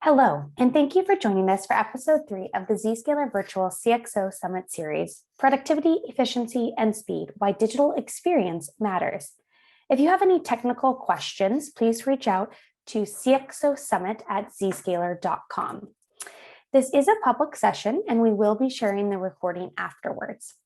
Hello, and thank you for joining us for episode 3 of the Zscaler Virtual CXO Summit Series, Productivity, Efficiency, and Speed, Why Digital Experience Matters. If you have any technical questions, please reach out to cxosummit@zscaler.com. This is a public session, and we will be sharing the recording afterwards.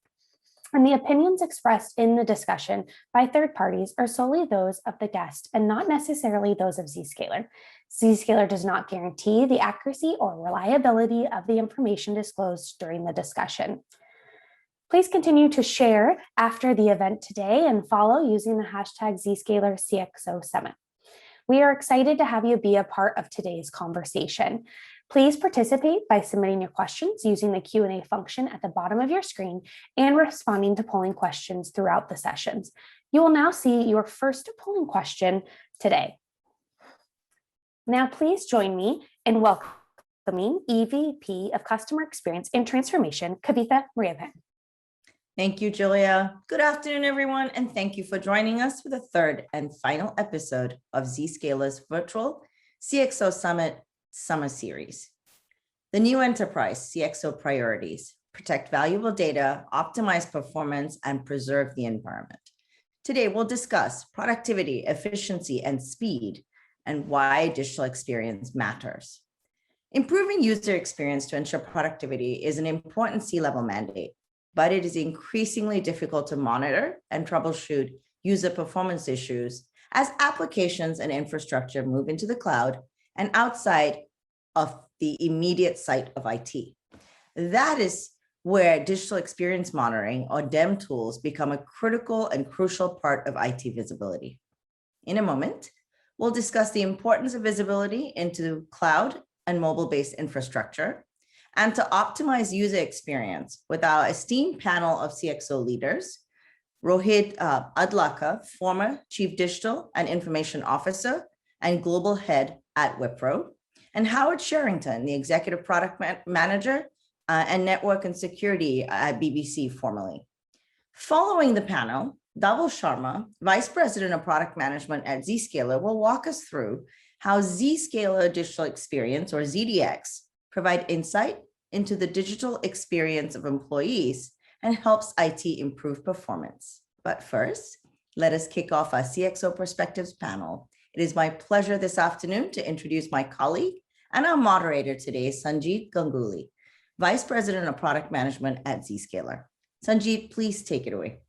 And the opinions expressed in the discussion by third parties are solely those of the guest and not necessarily those of Zscaler. Zscaler does not guarantee the accuracy or reliability of the information disclosed during the discussion. Please continue to share after the event today and follow using the hashtag Zscaler CXO Summit. We are excited to have you be a part of today's conversation. Please participate by submitting your questions using the Q&A function at the bottom of your screen and responding to polling questions throughout the sessions. You will now see your first polling question today. Now, please join me in welcoming EVP of Customer Experience and Transformation, Kavitha Mariappan. Thank you, Julia. Good afternoon, everyone, and thank you for joining us for the third and final episode of Zscaler's virtual CXO Summit Summer Series. The new enterprise CXO priorities: protect valuable data, optimize performance, and preserve the environment. Today, we'll discuss productivity, efficiency, and speed, and why digital experience matters. Improving user experience to ensure productivity is an important C-level mandate, but it is increasingly difficult to monitor and troubleshoot user performance issues as applications and infrastructure move into the cloud and outside of the immediate site of IT. That is where digital experience monitoring, or DEM tools, become a critical and crucial part of IT visibility. In a moment, we'll discuss the importance of visibility into cloud and mobile-based infrastructure, and to optimize user experience with our esteemed panel of CXO leaders: Rohit Adlaka, former Chief Digital and Information Officer and Global Head at Wipro, and Howard Sherrington, the Executive Product Manager and Network and Security at BBC formerly. Following the panel, Dhaval Sharma, Vice President of Product Management at Zscaler, will walk us through how Zscaler Digital Experience, or ZDX, provide insight into the digital experience of employees and helps IT improve performance. But first, let us kick off our CXO Perspectives panel. It is my pleasure this afternoon to introduce my colleague and our moderator today, Sanjit Ganguli, Vice President of Product Management at Zscaler. Sanjit, please take it away.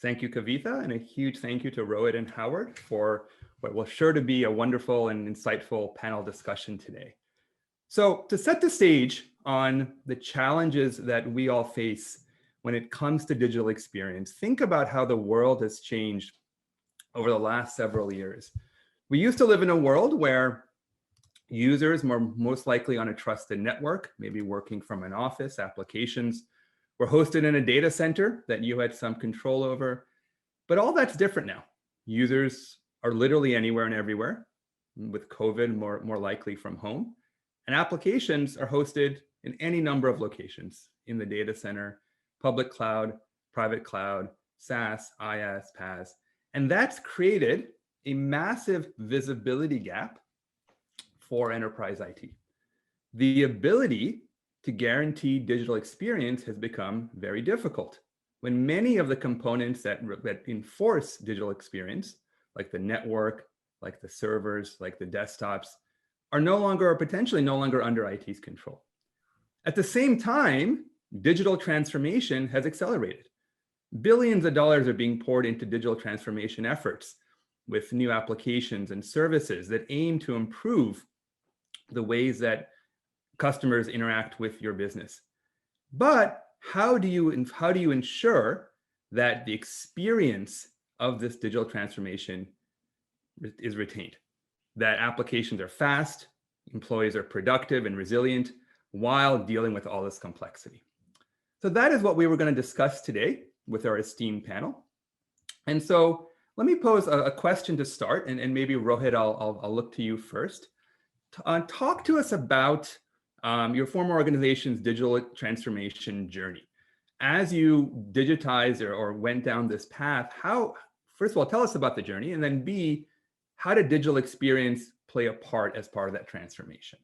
Thank you, Kavitha, and a huge thank you to Rohit and Howard for what will sure to be a wonderful and insightful panel discussion today. So to set the stage on the challenges that we all face when it comes to digital experience, think about how the world has changed over the last several years. We used to live in a world where users were most likely on a trusted network, maybe working from an office. Applications were hosted in a data center that you had some control over. But all that's different now. Users are literally anywhere and everywhere, with COVID more likely from home. And applications are hosted in any number of locations: in the data center, public cloud, private cloud, SaaS, IaaS, PaaS. And that's created a massive visibility gap for enterprise IT. The ability to guarantee digital experience has become very difficult when many of the components that enforce digital experience, like the network, like the servers, like the desktops, are no longer, or potentially no longer, under IT's control. At the same time, digital transformation has accelerated. Billions of dollars are being poured into digital transformation efforts with new applications and services that aim to improve the ways that customers interact with your business. But how do you ensure that the experience of this digital transformation is retained? That applications are fast, employees are productive and resilient while dealing with all this complexity. So that is what we were going to discuss today with our esteemed panel. And so let me pose a question to start, and maybe Rohit, I'll look to you first. Talk to us about your former organization's digital transformation journey. As you digitized or went down this path, first of all, tell us about the journey, and then B, how did digital experience play a part as part of that transformation?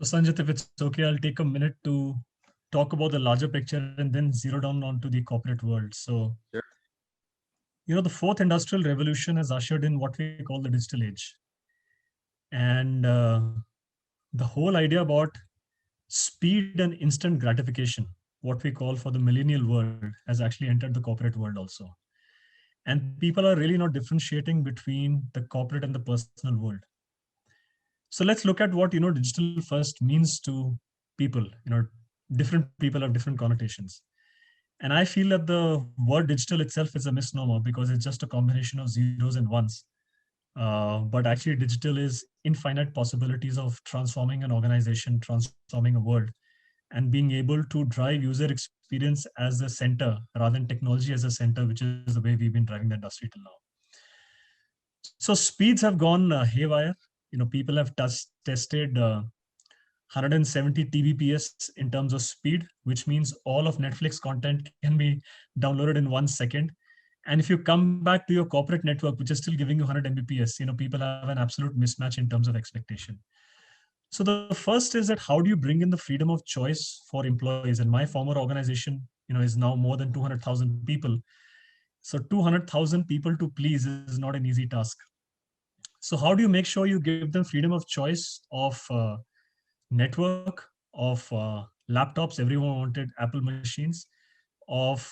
So Sanjit, if it's okay, I'll take a minute to talk about the larger picture and then zero down onto the corporate world. So, Sure. The fourth industrial revolution has ushered in what we call the digital age. And the whole idea about speed and instant gratification, what we call for the millennial world, has actually entered the corporate world also. And people are really not differentiating between the corporate and the personal world. So let's look at what, digital first means to people. Different people have different connotations. And I feel that the word digital itself is a misnomer because it's just a combination of zeros and ones. But actually digital is infinite possibilities of transforming an organization, transforming a world, and being able to drive user experience as the center rather than technology as a center, which is the way we've been driving the industry till now. So speeds have gone haywire. People have tested 170 Tbps in terms of speed, which means all of Netflix content can be downloaded in 1 second. And if you come back to your corporate network, which is still giving you 100 Mbps, people have an absolute mismatch in terms of expectation. So the first is that how do you bring in the freedom of choice for employees? And my former organization, is now more than 200,000 people. So 200,000 people to please is not an easy task. So how do you make sure you give them freedom of choice of network, of laptops? Everyone wanted Apple machines, of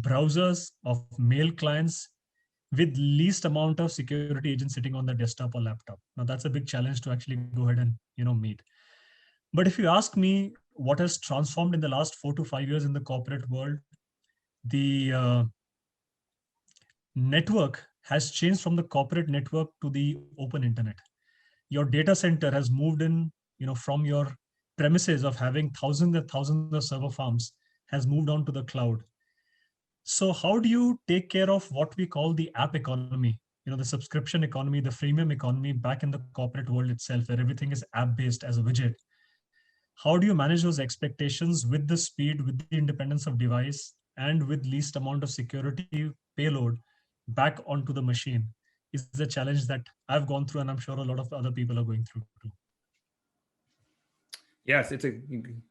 browsers, of mail clients, with least amount of security agents sitting on the desktop or laptop. Now that's a big challenge to actually go ahead and meet. But if you ask me what has transformed in the last 4 to 5 years in the corporate world, the network has changed from the corporate network to the open internet. Your data center has moved in, from your premises of having thousands and thousands of server farms, has moved on to the cloud. So how do you take care of what we call the app economy, the subscription economy, the freemium economy back in the corporate world itself, where everything is app-based as a widget? How do you manage those expectations with the speed, with the independence of device, and with least amount of security payload back onto the machine is the challenge that I've gone through, and I'm sure a lot of other people are going through too. Yes, it's a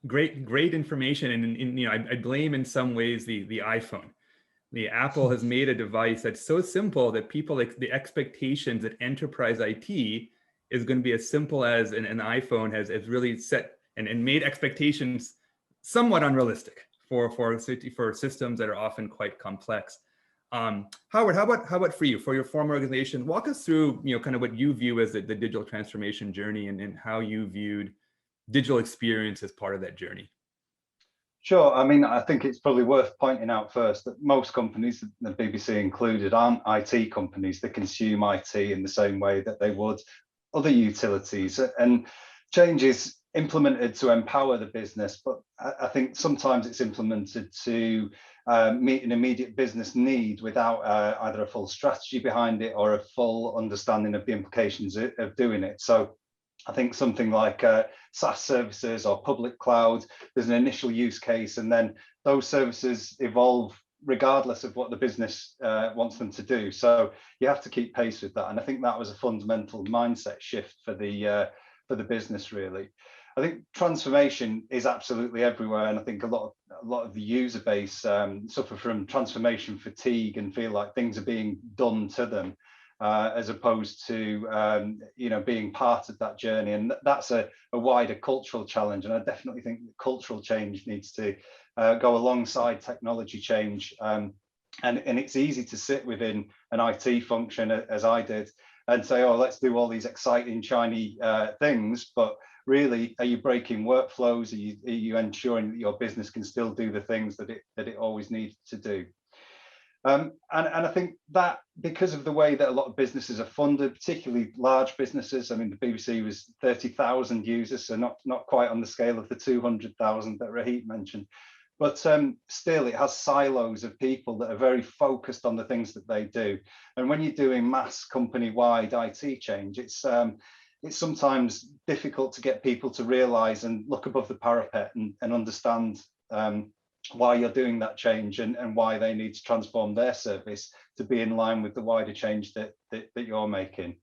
great information, and I blame in some ways the iPhone. The Apple has made a device that's so simple that people, the expectations that enterprise IT is going to be as simple as an iPhone has really set and made expectations somewhat unrealistic for systems that are often quite complex. Howard, how about for you, for your former organization? Walk us through kind of what you view as the digital transformation journey and how you viewed digital experience as part of that journey. Sure. I mean, I think it's probably worth pointing out first that most companies, the BBC included, aren't IT companies. They consume IT in the same way that they would other utilities. And change is implemented to empower the business, but I think sometimes it's implemented to meet an immediate business need without either a full strategy behind it or a full understanding of the implications of doing it. So I think something like SaaS services or public cloud, there's an initial use case, and then those services evolve regardless of what the business wants them to do. So you have to keep pace with that. And I think that was a fundamental mindset shift for the business, really. I think transformation is absolutely everywhere, and I think a lot of the user base suffer from transformation fatigue and feel like things are being done to them. As opposed to being part of that journey, and that's a wider cultural challenge. And I definitely think that cultural change needs to go alongside technology change. And it's easy to sit within an IT function, as I did, and say, "Oh, let's do all these exciting, shiny things." But really, are you breaking workflows? Are you ensuring that your business can still do the things that it always needs to do? And I think that because of the way that a lot of businesses are funded, particularly large businesses, I mean, the BBC was 30,000 users, so not quite on the scale of the 200,000 that Rahit mentioned, but still it has silos of people that are very focused on the things that they do. And when you're doing mass company-wide IT change, it's sometimes difficult to get people to realize and look above the parapet and understand why you're doing that change and why they need to transform their service to be in line with the wider change that you're making.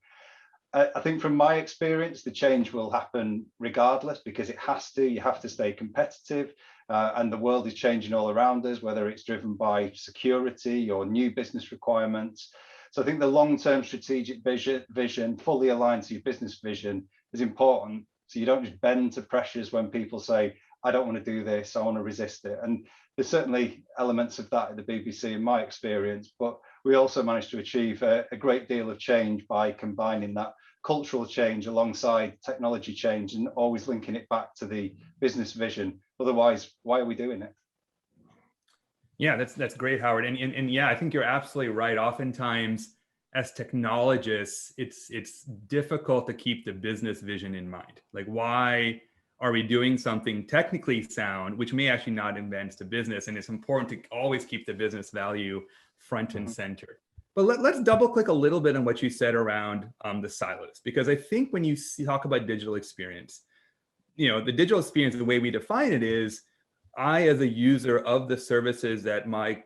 I think from my experience, the change will happen regardless, because it has to. You have to stay competitive, and the world is changing all around us, whether it's driven by security or new business requirements. So I think the long-term strategic vision, fully aligned to your business vision, is important. So you don't just bend to pressures when people say, I don't want to do this, I want to resist it. And there's certainly elements of that at the BBC in my experience, but we also managed to achieve a great deal of change by combining that cultural change alongside technology change and always linking it back to the business vision. Otherwise, why are we doing it? Yeah, that's great, Howard. And yeah, I think you're absolutely right. Oftentimes, as technologists, it's difficult to keep the business vision in mind. Like, why are we doing something technically sound, which may actually not advance the business? And it's important to always keep the business value front and center. But let's double click a little bit on what you said around the silos, because I think when you talk about digital experience, the digital experience, the way we define it is, I, as a user of the services that my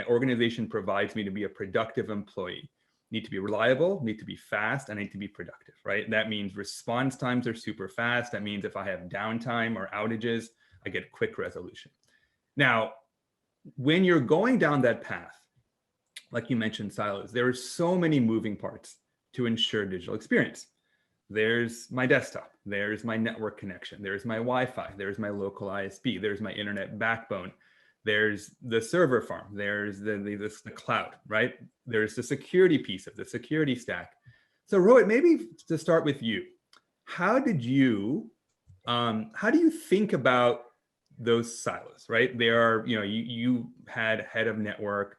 organization provides me to be a productive employee, need to be reliable, need to be fast, and need to be productive, right? That means response times are super fast. That means if I have downtime or outages, I get quick resolution. Now, when you're going down that path, like you mentioned, silos, there are so many moving parts to ensure digital experience. There's my desktop, there's my network connection, there's my Wi-Fi, there's my local ISP, there's my internet backbone, there's the server farm, there's the cloud, right? There's the security piece of the security stack. So Rohit, maybe to start with you, how do you think about those silos, right? There are, you had head of network,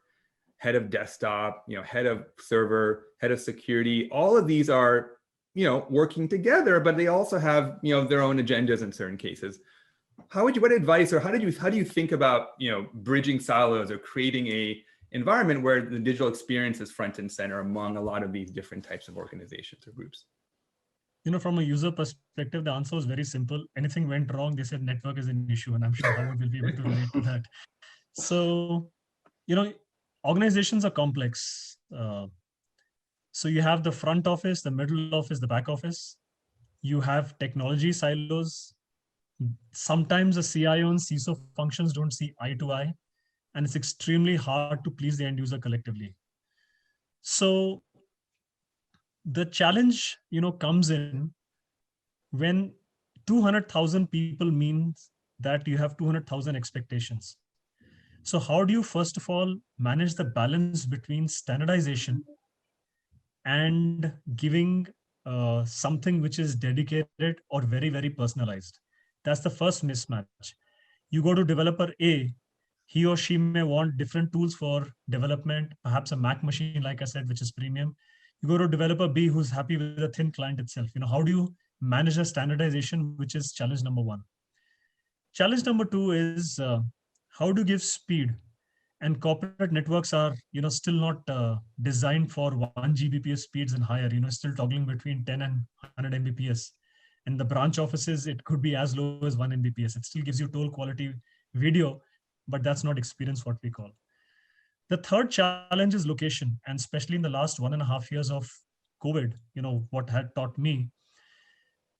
head of desktop, head of server, head of security. All of these are, working together, but they also have, their own agendas in certain cases. What advice, or how do you think about, bridging silos or creating a environment where the digital experience is front and center among a lot of these different types of organizations or groups? From a user perspective, the answer was very simple. Anything went wrong, they said network is an issue, and I'm sure Howard will be able to relate to that. So, organizations are complex. So you have the front office, the middle office, the back office. You have technology silos. Sometimes the CIO and CISO functions don't see eye to eye, and it's extremely hard to please the end user collectively. So the challenge, comes in when 200,000 people means that you have 200,000 expectations. So how do you, first of all, manage the balance between standardization and giving something which is dedicated or very, very personalized? That's the first mismatch. You go to developer A, he or she may want different tools for development, perhaps a Mac machine, like I said, which is premium. You go to developer B, who's happy with a thin client itself. How do you manage the standardization, which is challenge number one. Challenge number two is how to give speed. And corporate networks are, still not designed for 1 Gbps speeds and higher, still toggling between 10 and 100 Mbps. In the branch offices, it could be as low as 1 Mbps. It still gives you total quality video, but that's not experience, what we call. The third challenge is location. And especially in the last 1.5 years of COVID, what had taught me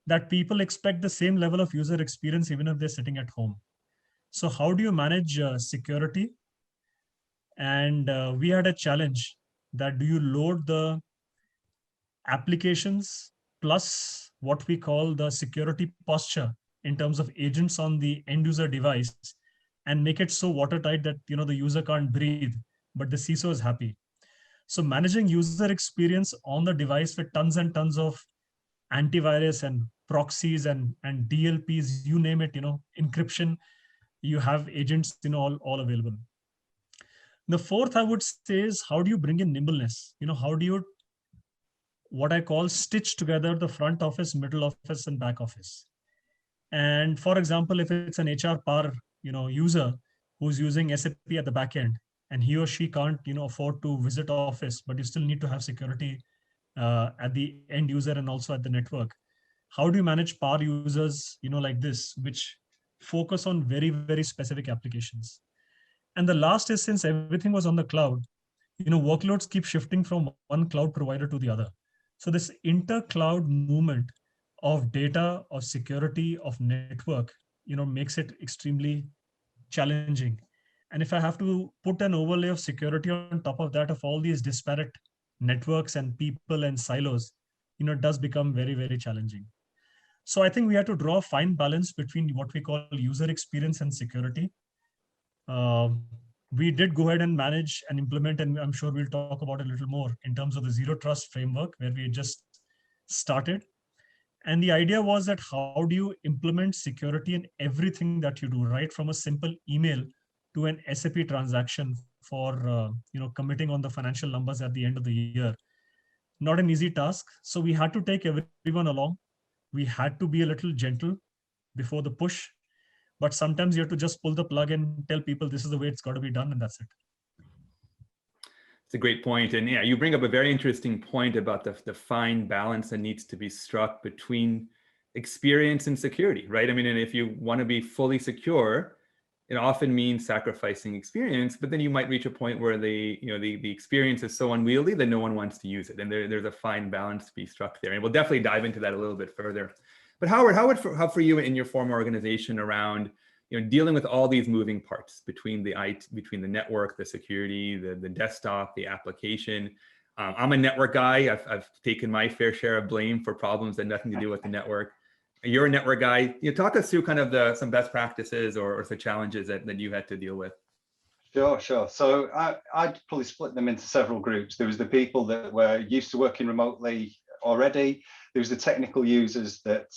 that people expect the same level of user experience, even if they're sitting at home. So how do you manage security? And we had a challenge that do you load the applications plus what we call the security posture in terms of agents on the end user device and make it so watertight that the user can't breathe, but the CISO is happy. So managing user experience on the device with tons and tons of antivirus and proxies and DLPs, you name it, encryption, you have agents, all available. The fourth, I would say, is how do you bring in nimbleness? How do you, what I call, stitch together the front office, middle office, and back office? And for example, if it's an HR PAR, user who's using SAP at the back end, and he or she can't, afford to visit office, but you still need to have security at the end user and also at the network. How do you manage PAR users, like this, which focus on very, very specific applications. And the last is, since everything was on the cloud, workloads keep shifting from one cloud provider to the other. So this inter-cloud movement of data, of security, of network, makes it extremely challenging. And if I have to put an overlay of security on top of that, of all these disparate networks and people and silos, it does become very, very challenging. So I think we have to draw a fine balance between what we call user experience and security. We did go ahead and manage and implement, and I'm sure we'll talk about it a little more in terms of the zero trust framework where we just started. And the idea was that how do you implement security in everything that you do, right from a simple email to an SAP transaction for committing on the financial numbers at the end of the year. Not an easy task. So we had to take everyone along. We had to be a little gentle before the push, but sometimes you have to just pull the plug and tell people this is the way it's got to be done, and that's it. It's a great point. And yeah, you bring up a very interesting point about the fine balance that needs to be struck between experience and security, right? I mean, and if you want to be fully secure, it often means sacrificing experience, but then you might reach a point where the experience is so unwieldy that no one wants to use it. And there's a fine balance to be struck there. And we'll definitely dive into that a little bit further. But Howard, how for you in your former organization around dealing with all these moving parts between the network, the security, the desktop, the application? I'm a network guy. I've taken my fair share of blame for problems that had nothing to do with the network. You're a network guy. Talk us through kind of some best practices or the challenges that you had to deal with. Sure. So I'd probably split them into several groups. There was the people that were used to working remotely already. There was the technical users that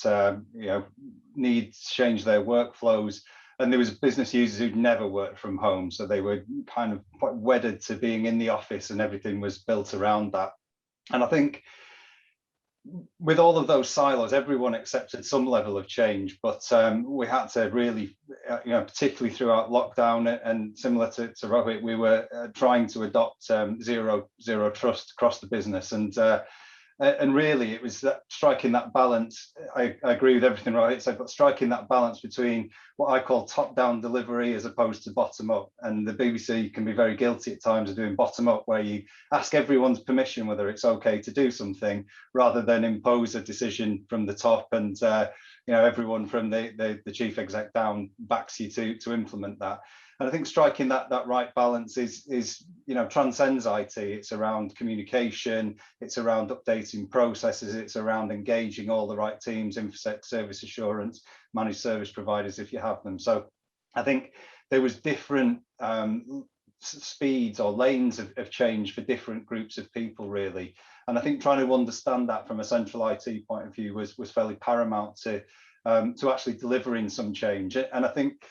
need to change their workflows. And there was business users who'd never worked from home. So they were kind of quite wedded to being in the office, and everything was built around that. And I think with all of those silos, everyone accepted some level of change, but we had to really, particularly throughout lockdown and similar to Rohit, we were trying to adopt zero trust across the business. And really, it was striking that balance. I agree with everything Rohit said, but striking that balance between what I call top-down delivery as opposed to bottom-up. And the BBC can be very guilty at times of doing bottom-up, where you ask everyone's permission whether it's okay to do something, rather than impose a decision from the top and everyone from the chief exec down backs you to implement that. And I think striking that right balance is transcends IT. It's around communication, it's around updating processes, it's around engaging all the right teams, InfoSec, service assurance, managed service providers if you have them. So I think there was different speeds or lanes of change for different groups of people, really. And I think trying to understand that from a central IT point of view was fairly paramount to actually delivering some change. And I think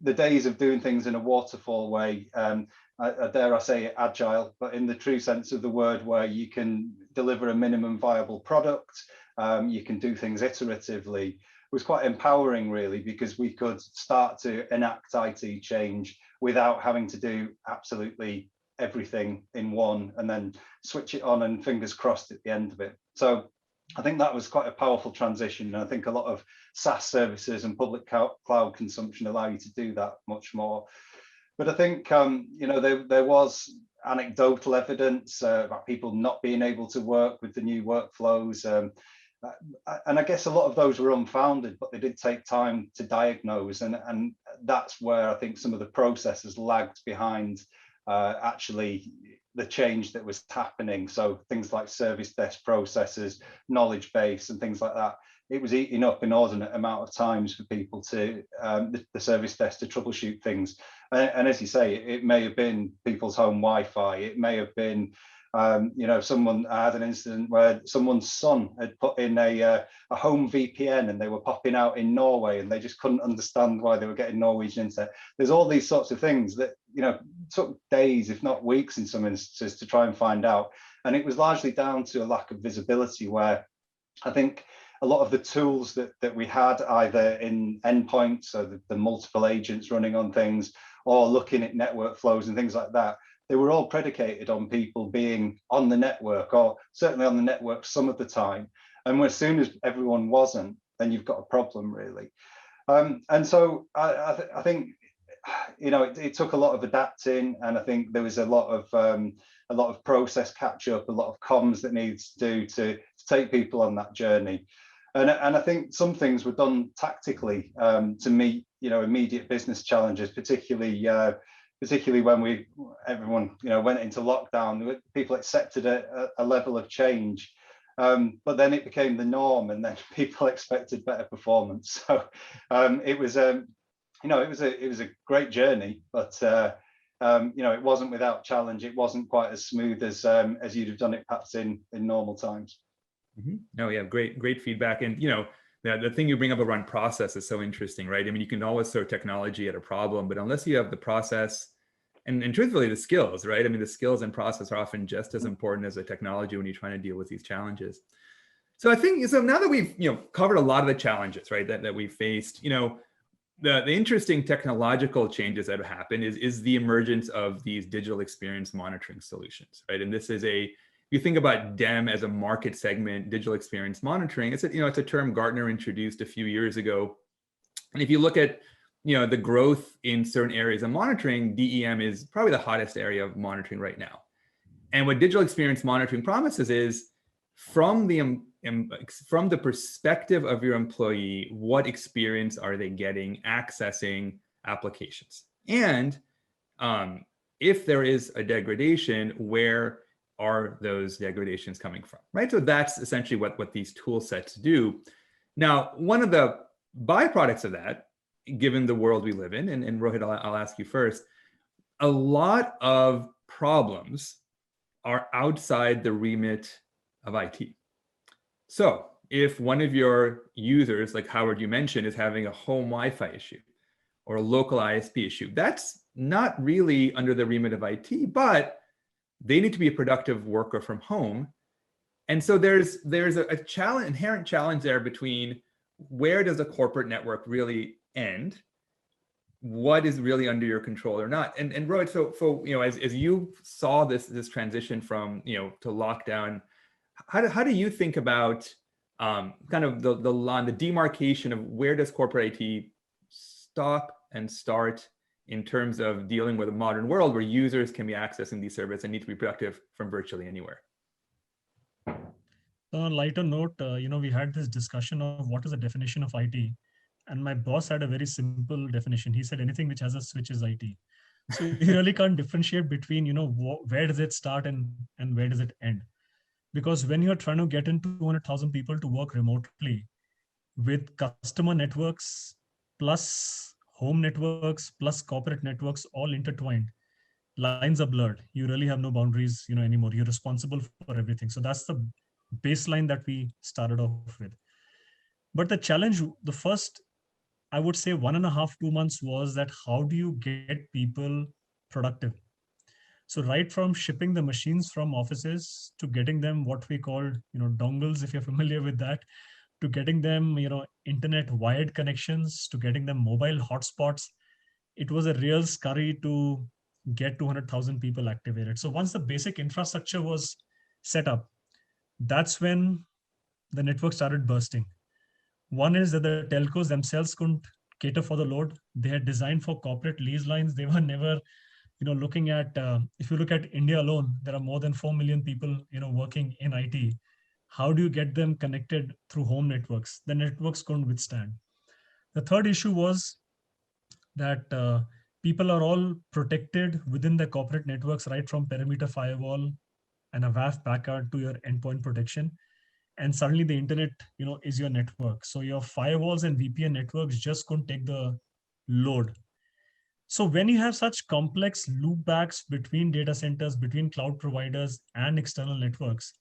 the days of doing things in a waterfall way, dare I say it, agile, but in the true sense of the word, where you can deliver a minimum viable product, you can do things iteratively, was quite empowering, really, because we could start to enact IT change without having to do absolutely everything in one and then switch it on and fingers crossed at the end of it. So I think that was quite a powerful transition. And I think a lot of SaaS services and public cloud consumption allow you to do that much more. But I think, there was anecdotal evidence about people not being able to work with the new workflows. And I guess a lot of those were unfounded, but they did take time to diagnose. And that's where I think some of the processes lagged behind actually the change that was happening. So things like service desk processes, knowledge base and things like that, it was eating up inordinate amount of times for people to the service desk to troubleshoot things. And as you say, it may have been people's home Wi-Fi. It may have been someone had an incident where someone's son had put in a home VPN and they were popping out in Norway and they just couldn't understand why they were getting Norwegian internet. There's all these sorts of things that took days, if not weeks in some instances, to try and find out. And it was largely down to a lack of visibility, where I think a lot of the tools that we had, either in endpoints, so the multiple agents running on things, or looking at network flows and things like that, they were all predicated on people being on the network, or certainly on the network some of the time. And as soon as everyone wasn't, then you've got a problem, really. And so I think, you know, it took a lot of adapting, and I think there was a lot of process catch up, a lot of comms that needs to do to take people on that journey. And I think some things were done tactically to meet, you know, immediate business challenges, particularly when everyone, you know, went into lockdown. People accepted a level of change, but then it became the norm, and then people expected better performance. So it was you know, it was a great journey, but you know, it wasn't without challenge. It wasn't quite as smooth as you'd have done it perhaps in normal times. No, yeah, great feedback. And you know, the thing you bring up around process is so interesting, right? I mean, you can always throw technology at a problem, but unless you have the process and truthfully the skills, right? I mean, the skills and process are often just as important as the technology when you're trying to deal with these challenges. So I think, so now that we've, you know, covered a lot of the challenges, right, that we faced, you know, the interesting technological changes that have happened is the emergence of these digital experience monitoring solutions, right? And this is you think about DEM as a market segment, digital experience monitoring, it's a term Gartner introduced a few years ago. And if you look at, you know, the growth in certain areas of monitoring, DEM is probably the hottest area of monitoring right now. And what digital experience monitoring promises is from the perspective of your employee, what experience are they getting accessing applications? And if there is a degradation, where are those degradations coming from, right? So that's essentially what these tool sets do. Now, one of the byproducts of that, given the world we live in, and Rohit, I'll ask you first, a lot of problems are outside the remit of IT. So if one of your users, like Howard, you mentioned, is having a home Wi-Fi issue or a local ISP issue, that's not really under the remit of IT, but they need to be a productive worker from home. And so there's a inherent challenge there between where does a corporate network really end, what is really under your control or not. And Rohit, so you know, as you saw this transition from, you know, to lockdown, how do you think about kind of the line, the demarcation of where does corporate IT stop and start in terms of dealing with a modern world where users can be accessing these services and need to be productive from virtually anywhere? On a lighter note, you know, we had this discussion of what is the definition of IT. And my boss had a very simple definition. He said anything which has a switch is IT. So you really can't differentiate between, you know, where does it start and where does it end? Because when you're trying to get in 200,000 people to work remotely with customer networks plus home networks plus corporate networks all intertwined, lines are blurred. You really have no boundaries, you know, anymore. You're responsible for everything. So that's the baseline that we started off with. But the challenge, the first, I would say 1.5, 2 months was that how do you get people productive? So right from shipping the machines from offices to getting them what we call, you know, dongles, if you're familiar with that, to getting them, you know, internet wired connections, to getting them mobile hotspots, it was a real scurry to get 200,000 people activated. So once the basic infrastructure was set up, that's when the network started bursting. One is that the telcos themselves couldn't cater for the load. They had designed for corporate lease lines. They were never, you know, looking at, if you look at India alone, there are more than 4 million people, you know, working in IT. How do you get them connected through home networks? The networks couldn't withstand. The third issue was that people are all protected within the corporate networks, right from perimeter firewall and a WAF backend to your endpoint protection. And suddenly the internet, you know, is your network. So your firewalls and VPN networks just couldn't take the load. So when you have such complex loopbacks between data centers, between cloud providers and external networks,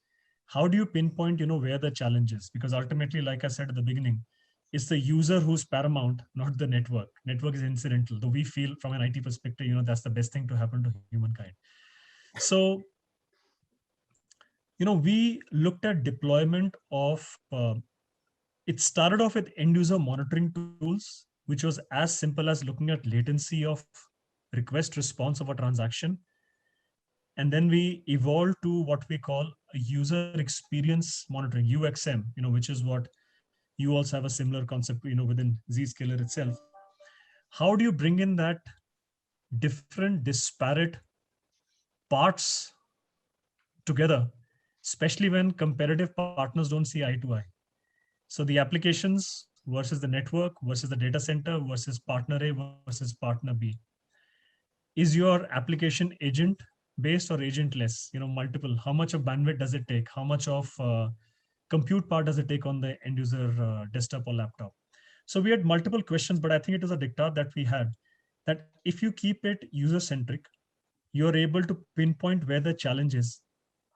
how do you pinpoint, you know, where the challenge is? Because ultimately, like I said at the beginning, it's the user who's paramount, not the network. Network is incidental. Though we feel from an IT perspective, you know, that's the best thing to happen to humankind. So, you know, we looked at deployment of, it started off with end user monitoring tools, which was as simple as looking at latency of request response of a transaction. And then we evolved to what we call a user experience monitoring, UXM, you know, which is what You also have a similar concept, within Zscaler itself. How do you bring in that different disparate parts together, especially when competitive partners don't see eye to eye? So the applications versus the network versus the data center versus partner A versus partner B. Is your application agent based or agentless? Multiple. How much of bandwidth does it take? How much of compute part does it take on the end user desktop or laptop? So we had multiple questions, but I think it was a diktat that we had, that if you keep it user centric, you're able to pinpoint where the challenge is,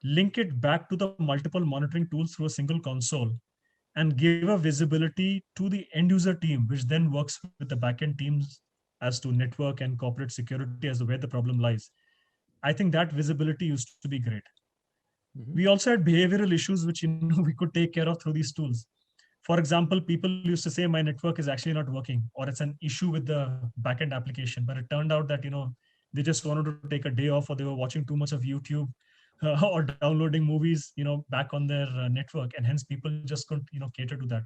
link it back to the multiple monitoring tools through a single console, and give a visibility to the end user team, which then works with the backend teams as to network and corporate security as to where the problem lies. I think that visibility used to be great. We also had behavioral issues, which we could take care of through these tools. For example, people used to say my network is actually not working, or it's an issue with the backend application. But it turned out that they just wanted to take a day off, or they were watching too much of YouTube, or downloading movies back on their network, and hence people just couldn't cater to that.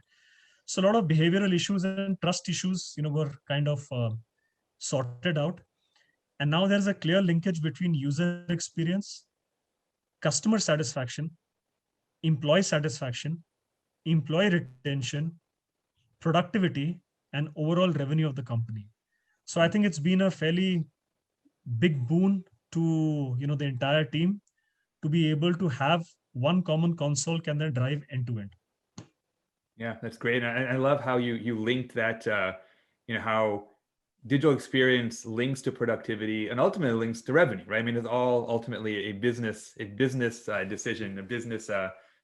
So a lot of behavioral issues and trust issues were kind of sorted out. And now there's a clear linkage between user experience, customer satisfaction, employee satisfaction, employee retention, productivity, and overall revenue of the company. So I think it's been a fairly big boon to the entire team to be able to have one common console can then drive end to end. Yeah, that's great. And I love how you linked that, how digital experience links to productivity and ultimately links to revenue, right? I mean, it's all ultimately a business decision, a business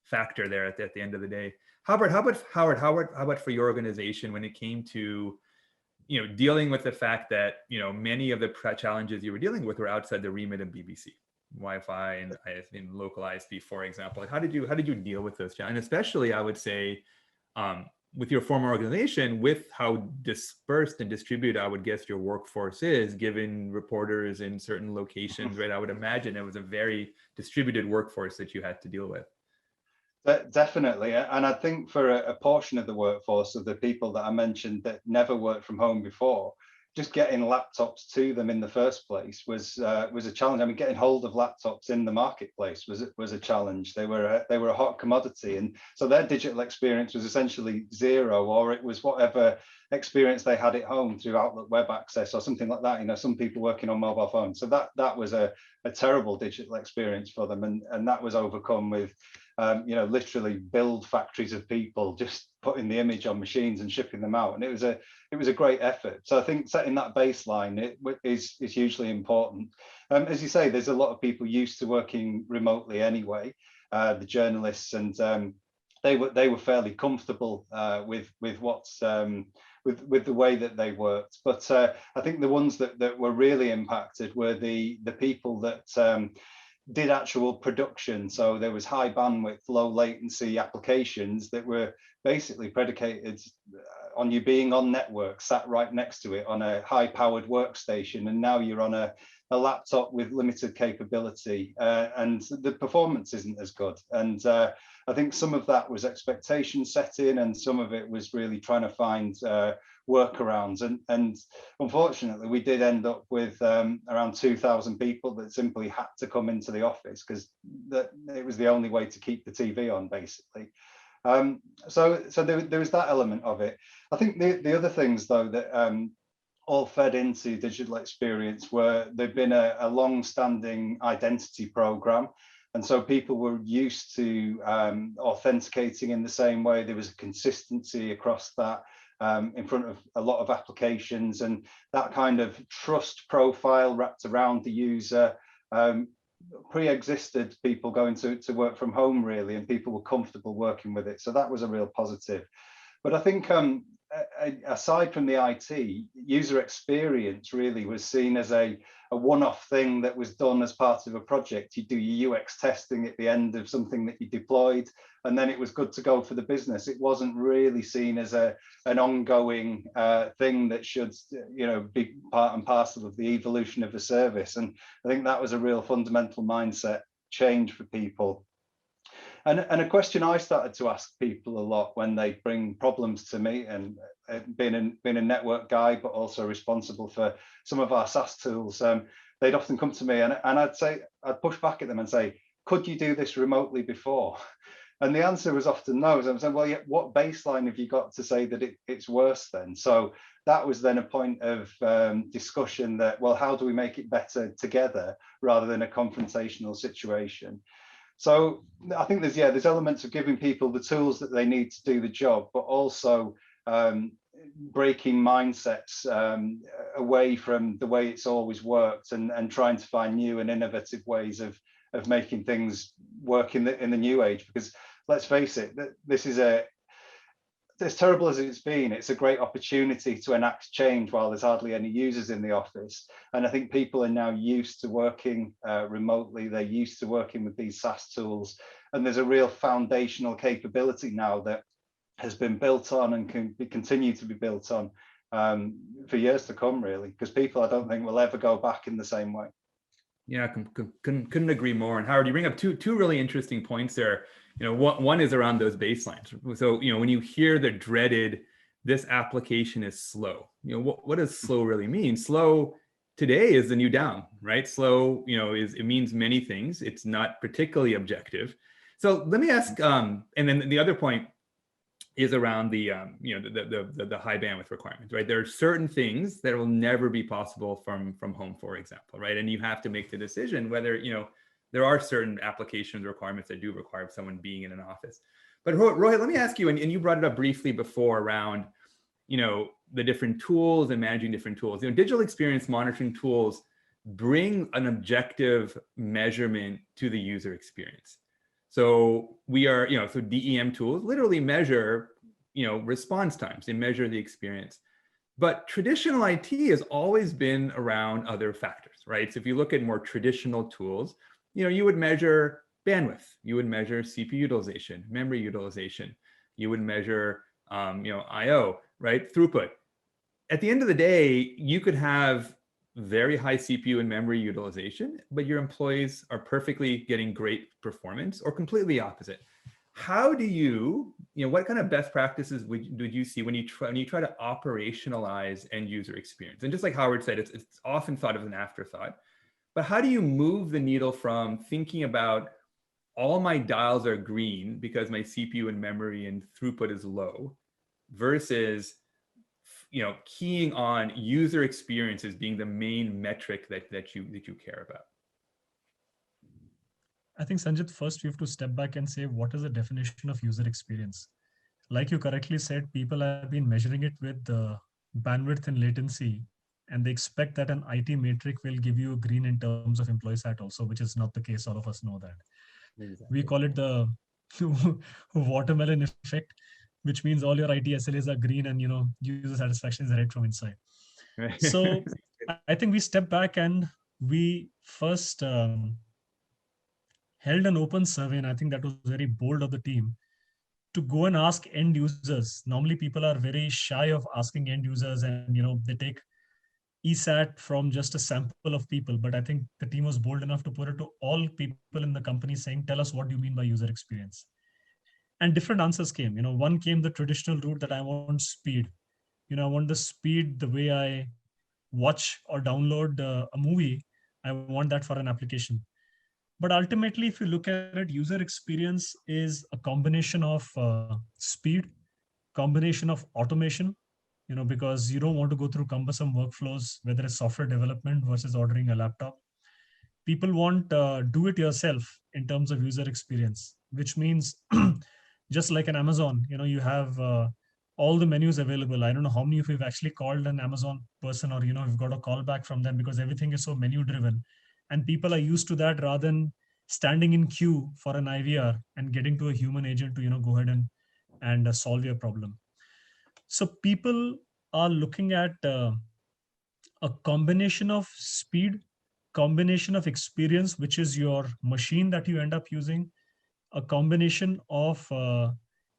factor there at the end of the day. How about for your organization when it came to, dealing with the fact that, many of the challenges you were dealing with were outside the remit of BBC, Wi-Fi and in local ISP, for example? Like, how did you deal with those challenges? And especially, I would say, with your former organization, with how dispersed and distributed I would guess your workforce is, given reporters in certain locations, right? I would imagine it was a very distributed workforce that you had to deal with. Definitely. And I think for a portion of the workforce, of the people that I mentioned that never worked from home before, just getting laptops to them in the first place was a challenge. I mean, getting hold of laptops in the marketplace was a challenge. They were a hot commodity, and so their digital experience was essentially zero, or it was whatever experience they had at home through Outlook Web Access or something like that. Some people working on mobile phones. So that was a terrible digital experience for them, and that was overcome with literally build factories of people just putting the image on machines and shipping them out, and it was a great effort. So I think setting that baseline is hugely important. As you say, there's a lot of people used to working remotely anyway, the journalists, and they were fairly comfortable with what's with the way that they worked. But I think the ones that were really impacted were the people that did actual production. So there was high bandwidth, low latency applications that were basically predicated on you being on network, sat right next to it on a high powered workstation. And now you're on a laptop with limited capability, and the performance isn't as good. And I think some of that was expectation setting, and some of it was really trying to find workarounds. And unfortunately, we did end up with around 2,000 people that simply had to come into the office because it was the only way to keep the TV on, basically. So there was that element of it. I think the other things, though, that all fed into digital experience were there'd been a long-standing identity program. And so people were used to authenticating in the same way. There was a consistency across that in front of a lot of applications, and that kind of trust profile wrapped around the user pre-existed people going to work from home, really, and people were comfortable working with it. So that was a real positive. But I think aside from the IT, user experience really was seen as a one-off thing that was done as part of a project. You do your UX testing at the end of something that you deployed, and then it was good to go for the business. It wasn't really seen as an ongoing thing that should, be part and parcel of the evolution of the service. And I think that was a real fundamental mindset change for people. And a question I started to ask people a lot when they bring problems to me, and being a network guy, but also responsible for some of our SaaS tools, they'd often come to me and I'd push back at them and say, could you do this remotely before? And the answer was often no. So I'm saying, well, yeah, what baseline have you got to say that it's worse then? So that was then a point of discussion that, well, how do we make it better together rather than a confrontational situation? So I think there's elements of giving people the tools that they need to do the job, but also breaking mindsets away from the way it's always worked, and trying to find new and innovative ways of making things work in the new age. Because let's face it, this is as terrible as it's been, it's a great opportunity to enact change while there's hardly any users in the office. And I think people are now used to working remotely. They're used to working with these SaaS tools. And there's a real foundational capability now that has been built on and can continue to be built on for years to come, really, because people, I don't think, will ever go back in the same way. Yeah, couldn't agree more. And Howard, you bring up two really interesting points there. One is around those baselines. So, when you hear the dreaded, this application is slow, what does slow really mean? Slow today is the new down, right? Slow, it means many things. It's not particularly objective. So let me ask, and then the other point is around the high bandwidth requirements, right? There are certain things that will never be possible from home, for example, right? And you have to make the decision whether, there are certain applications requirements that do require someone being in an office. But Rohit, let me ask you, and you brought it up briefly before around, the different tools and managing different tools. Digital experience monitoring tools bring an objective measurement to the user experience. So we are, so DEM tools literally measure, response times. They measure the experience. But traditional IT has always been around other factors, right? So if you look at more traditional tools, you would measure bandwidth, you would measure CPU utilization, memory utilization, you would measure, IO, right? Throughput. At the end of the day, you could have very high CPU and memory utilization, but your employees are perfectly getting great performance, or completely opposite. How do you, what kind of best practices would you see when you try to operationalize end user experience? And just like Howard said, it's often thought of as an afterthought, but how do you move the needle from thinking about all my dials are green because my CPU and memory and throughput is low, versus keying on user experiences being the main metric that you care about? I think, Sanjit, first we have to step back and say, what is the definition of user experience? Like you correctly said, people have been measuring it with bandwidth and latency, and they expect that an IT metric will give you a green in terms of employee sat also, which is not the case. All of us know that. Exactly. We call it the watermelon effect, which means all your IT SLAs are green and user satisfaction is red from inside. Right. So I think we step back and we first held an open survey, and I think that was very bold of the team, to go and ask end users. Normally people are very shy of asking end users, and they take ESAT from just a sample of people. But I think the team was bold enough to put it to all people in the company, saying, tell us, what do you mean by user experience? And different answers came. One came the traditional route that I want speed. I want the speed the way I watch or download a movie. I want that for an application. But ultimately, if you look at it, user experience is a combination of speed, combination of automation, because you don't want to go through cumbersome workflows, whether it's software development versus ordering a laptop. People want do it yourself in terms of user experience, which means just like an Amazon, you have all the menus available. I don't know how many of you have actually called an Amazon person, or, you've got a call back from them, because everything is so menu driven. And people are used to that, rather than standing in queue for an IVR and getting to a human agent to, go ahead and solve your problem. So people are looking at a combination of speed, combination of experience, which is your machine that you end up using, a combination of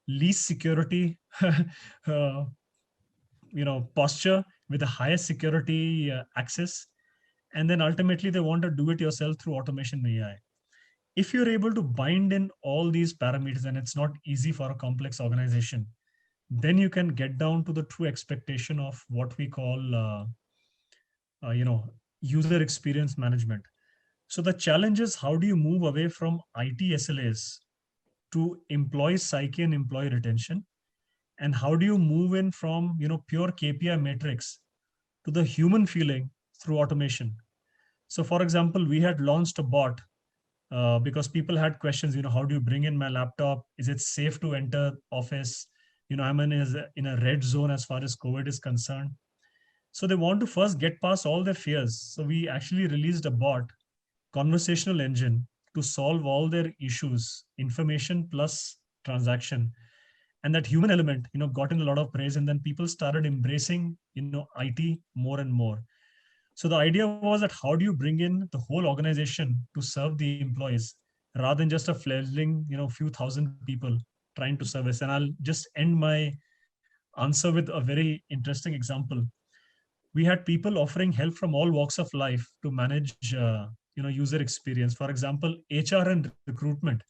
least security, posture with the highest security access. And then ultimately they want to do it yourself through automation and AI. if you're able to bind in all these parameters, and it's not easy for a complex organization, then you can get down to the true expectation of what we call, user experience management. So the challenge is, how do you move away from IT SLAs to employee psyche and employee retention? And how do you move in from, pure KPI metrics to the human feeling through automation? So for example, we had launched a bot because people had questions, how do you bring in my laptop? Is it safe to enter office? I'm in a red zone as far as COVID is concerned. So they want to first get past all their fears. So we actually released a bot, conversational engine, to solve all their issues, information plus transaction. And that human element, got in a lot of praise, and then people started embracing, IT more and more. So the idea was that how do you bring in the whole organization to serve the employees rather than just a fledgling, few thousand people trying to service. And I'll just end my answer with a very interesting example. We had people offering help from all walks of life to manage, user experience. For example, HR and recruitment.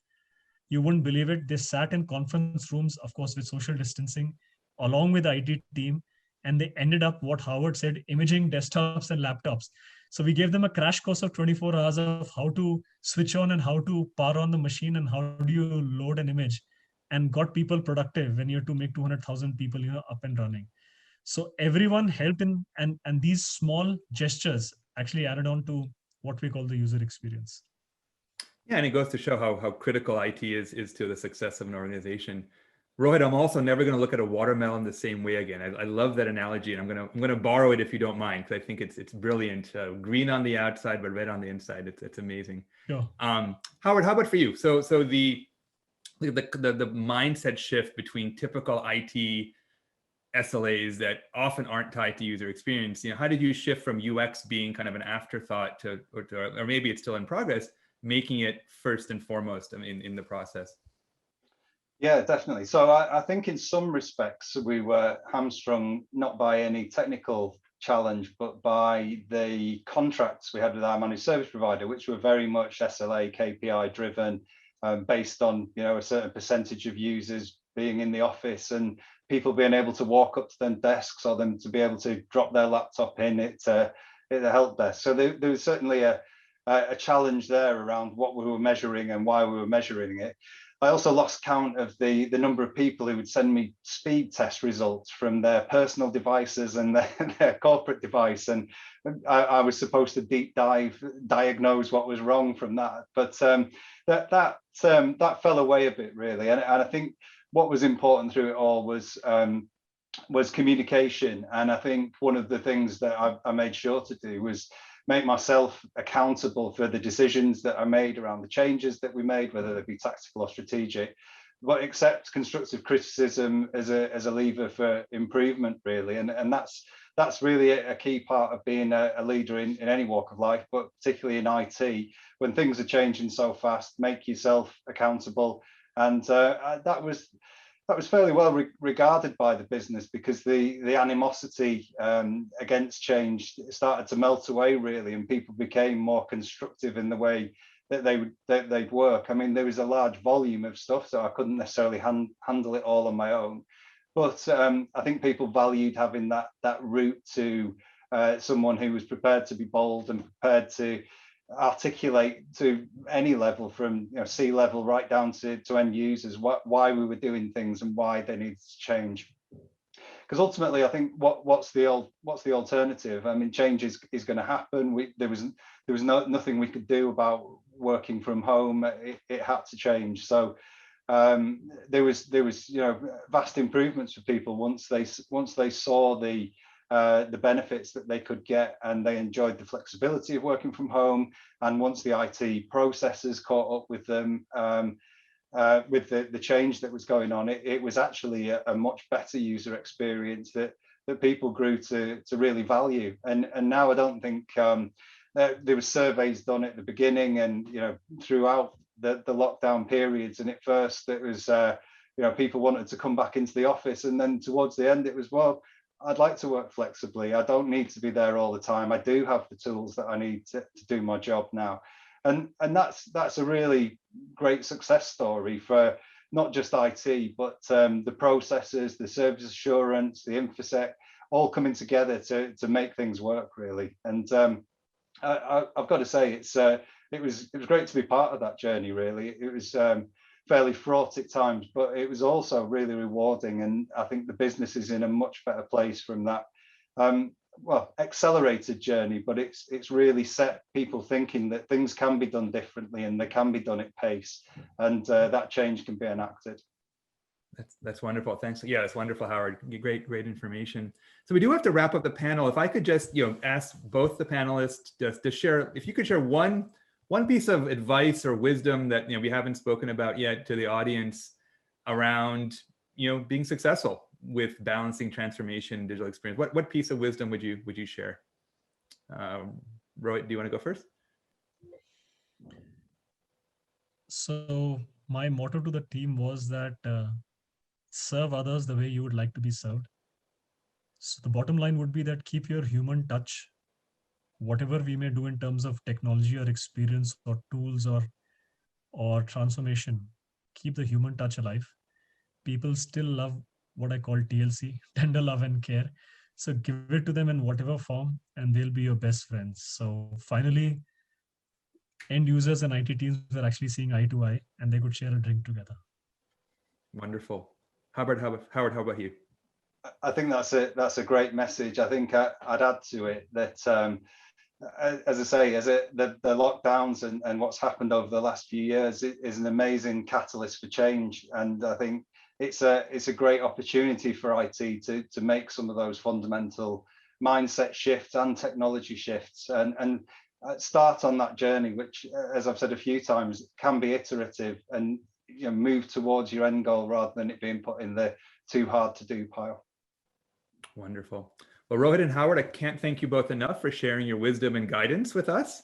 You wouldn't believe it. They sat in conference rooms, of course, with social distancing, along with the IT team, and they ended up, what Howard said, imaging desktops and laptops. So we gave them a crash course of 24 hours of how to switch on and how to power on the machine and how do you load an image, and got people productive when you have to make 200,000 people, up and running. So everyone helped in, and these small gestures actually added on to what we call the user experience. Yeah, and it goes to show how critical IT is to the success of an organization. Rohit, I'm also never going to look at a watermelon the same way again. I love that analogy, and I'm going to borrow it if you don't mind, because I think it's brilliant. Green on the outside, but red on the inside. It's amazing. Sure. Howard, how about for you? So the mindset shift between typical IT SLAs that often aren't tied to user experience. How did you shift from UX being kind of an afterthought or maybe it's still in progress, making it first and foremost in the process? Yeah, definitely. So I think in some respects we were hamstrung not by any technical challenge, but by the contracts we had with our managed service provider, which were very much SLA KPI driven, based on a certain percentage of users being in the office and people being able to walk up to their desks or them to be able to drop their laptop in at the help desk. So there was certainly a challenge there around what we were measuring and why we were measuring it. I also lost count of the number of people who would send me speed test results from their personal devices and their corporate device, and I was supposed to deep diagnose what was wrong from that. But that fell away a bit, really, and I think what was important through it all was communication. And I think one of the things that I made sure to do was make myself accountable for the decisions that I made around the changes that we made, whether they be tactical or strategic, but accept constructive criticism as a lever for improvement, really. And that's really a key part of being a leader in any walk of life, but particularly in IT, when things are changing so fast, make yourself accountable. And that was fairly well regarded by the business, because the animosity against change started to melt away, really, and people became more constructive in the way that they'd work. I mean, there was a large volume of stuff, so I couldn't necessarily handle it all on my own. But I think people valued having that route to someone who was prepared to be bold and prepared to articulate to any level, from C-level right down to end users, why we were doing things and why they needed to change. Because ultimately, I think what's the alternative? I mean, change is going to happen. There was nothing we could do about working from home. It had to change. So there was vast improvements for people once they saw the benefits that they could get, and they enjoyed the flexibility of working from home. And once the IT processes caught up with them, with the change that was going on, it was actually a much better user experience that people grew to really value. And now I don't think there were surveys done at the beginning and throughout the lockdown periods, and at first it was people wanted to come back into the office, and then towards the end it was, well, I'd like to work flexibly. I don't need to be there all the time. I do have the tools that I need to do my job now. And that's a really great success story for not just IT, but the processes, the service assurance, the infosec, all coming together to make things work really. And I've got to say, it was great to be part of that journey. Really, it was fairly fraught at times, but it was also really rewarding. And I think the business is in a much better place from that. Well, accelerated journey, but it's really set people thinking that things can be done differently and they can be done at pace, and that change can be enacted. That's wonderful. Thanks. Yeah, that's wonderful, Howard. Great information. So we do have to wrap up the panel. If I could just ask both the panelists just to share, if you could share one piece of advice or wisdom that we haven't spoken about yet to the audience around being successful with balancing transformation and digital experience. What piece of wisdom would you share? Rohit, do you want to go first? So my motto to the team was that serve others the way you would like to be served. So the bottom line would be that keep your human touch, whatever we may do in terms of technology or experience or tools or transformation, keep the human touch alive. People still love what I call TLC, tender love and care. So give it to them in whatever form and they'll be your best friends. So finally, end users and IT teams were actually seeing eye to eye and they could share a drink together. Wonderful. Howard, how about you? I think that's a great message. I think I'd add to it that, as I say, the lockdowns and what's happened over the last few years is an amazing catalyst for change. And I think it's a great opportunity for IT to make some of those fundamental mindset shifts and technology shifts and start on that journey, which, as I've said a few times, can be iterative and move towards your end goal rather than it being put in the too hard to do pile. Wonderful. Well, Rohit and Howard, I can't thank you both enough for sharing your wisdom and guidance with us.